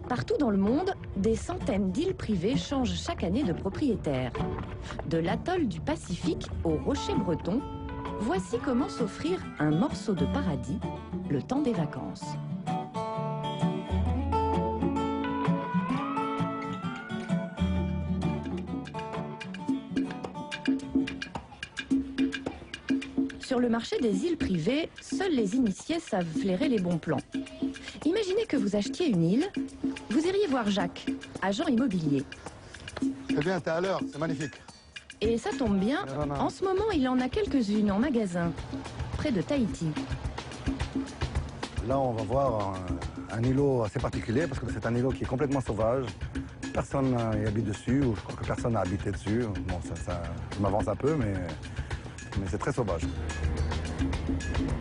Partout dans le monde, des centaines d'îles privées changent chaque année de propriétaire. De l'atoll du Pacifique aux rochers bretons, voici comment s'offrir un morceau de paradis le temps des vacances. Sur le marché des îles privées, seuls les initiés savent flairer les bons plans. Imaginez que vous achetiez une île, vous iriez voir Jacques, agent immobilier. C'est bien, t'es à l'heure, c'est magnifique. Et ça tombe bien, en ce moment il en a quelques-unes en magasin, près de Tahiti. Là, on va voir un îlot assez particulier parce que c'est un îlot qui est complètement sauvage. Personne n'y habite dessus, ou je crois que personne n'a habité dessus. Bon, je m'avance un peu, mais c'est très sauvage.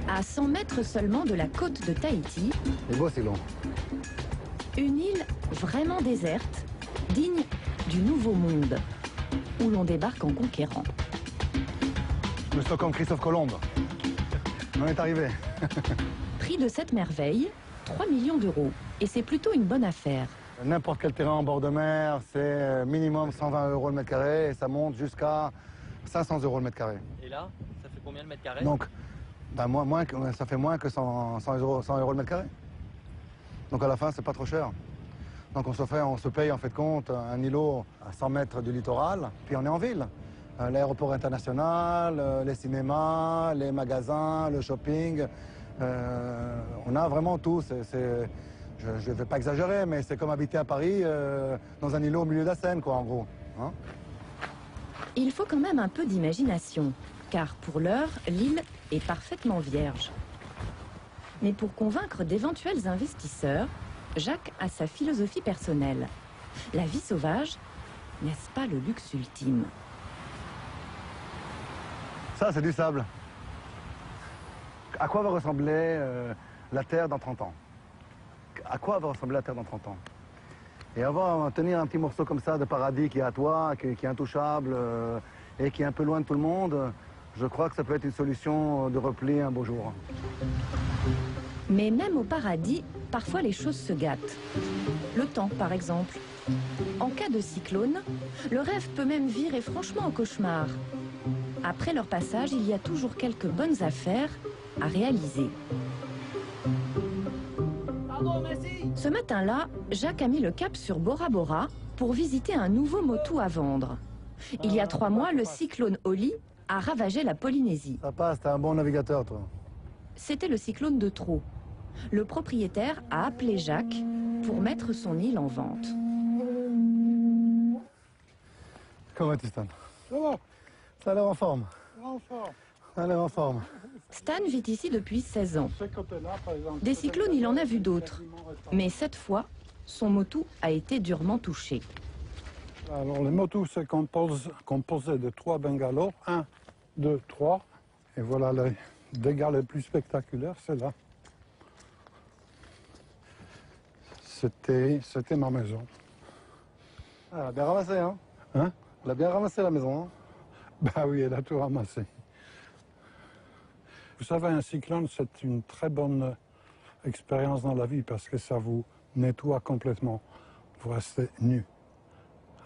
À 100 mètres seulement de la côte de Tahiti, C'est beau, c'est long. une île vraiment déserte, digne du Nouveau Monde, où l'on débarque en conquérant. Le Stockholm Christophe Colomb. On est arrivé. Prix de cette merveille, 3 millions d'euros. Et c'est plutôt une bonne affaire. N'importe quel terrain en bord de mer, c'est minimum 120 € le mètre carré et ça monte jusqu'à 500 € le mètre carré. Et là, ça fait combien le mètre carré? Donc, ça fait moins que 100 € le mètre carré. Donc à la fin, c'est pas trop cher. Donc on se paye en fait compte un îlot à 100 mètres du littoral, puis on est en ville. L'aéroport international, les cinémas, les magasins, le shopping. On a vraiment tout. Je ne vais pas exagérer, mais c'est comme habiter à Paris dans un îlot au milieu de la Seine, quoi, en gros. Hein? Il faut quand même un peu d'imagination, car pour l'heure, l'île est parfaitement vierge. Mais pour convaincre d'éventuels investisseurs, Jacques a sa philosophie personnelle. La vie sauvage, n'est-ce pas le luxe ultime? Ça, c'est du sable. À quoi va ressembler la Terre dans 30 ans? À quoi va ressembler la Terre dans 30 ans? Et tenir un petit morceau comme ça de paradis qui est à toi, qui est intouchable et qui est un peu loin de tout le monde, je crois que ça peut être une solution de repli un beau jour. Mais même au paradis, parfois les choses se gâtent. Le temps, par exemple. En cas de cyclone, le rêve peut même virer franchement au cauchemar. Après leur passage, il y a toujours quelques bonnes affaires à réaliser. Ce matin-là, Jacques a mis le cap sur Bora Bora pour visiter un nouveau motu à vendre. Il y a 3 mois, le cyclone Oli a ravagé la Polynésie. Ça passe, t'es un bon navigateur, toi. C'était le cyclone de trop. Le propriétaire a appelé Jacques pour mettre son île en vente. Comment vas-tu, Stan? Ça va, Ça a l'air en forme. en forme. Ça a l'air en forme. Stan vit ici depuis 16 ans. Ce côté-là, par exemple. Des cyclones, il en a vu d'autres. Mais cette fois, son motu a été durement touché. Alors, les motus se composaient de 3 bungalows. 1, 2, 3. Et voilà les dégâts les plus spectaculaires, c'est là. C'était ma maison. Ah, elle a bien ramassé, hein? Hein? Elle a bien ramassé, la maison, hein? Bah oui, elle a tout ramassé. Vous savez, un cyclone, c'est une très bonne expérience dans la vie parce que ça vous nettoie complètement. Vous restez nu.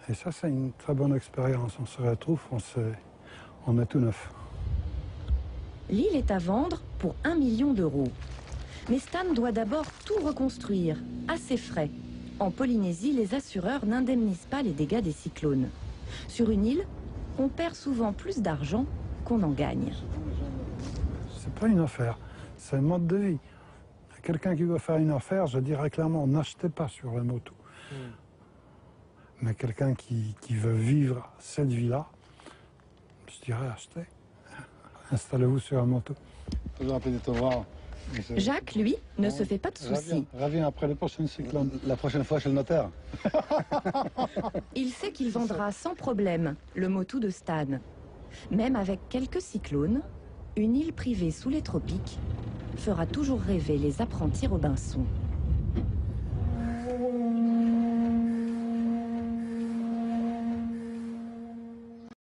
Et ça, c'est une très bonne expérience. On se retrouve, on est tout neuf. L'île est à vendre pour 1 million d'euros. Mais Stan doit d'abord tout reconstruire, à ses frais. En Polynésie, les assureurs n'indemnisent pas les dégâts des cyclones. Sur une île, on perd souvent plus d'argent qu'on en gagne. C'est pas une affaire, c'est un mode de vie. Quelqu'un qui veut faire une affaire, je dirais clairement, n'achetez pas sur les motos. Mais quelqu'un qui veut vivre cette vie-là, je dirais achetez. Installez-vous sur un moto. Toujours un plaisir de te voir. Jacques, lui, ne se fait pas de soucis. Reviens après le prochain cyclone. La prochaine fois chez le notaire. Il sait qu'il vendra sans problème le motu de Stan. Même avec quelques cyclones, une île privée sous les tropiques fera toujours rêver les apprentis Robinson.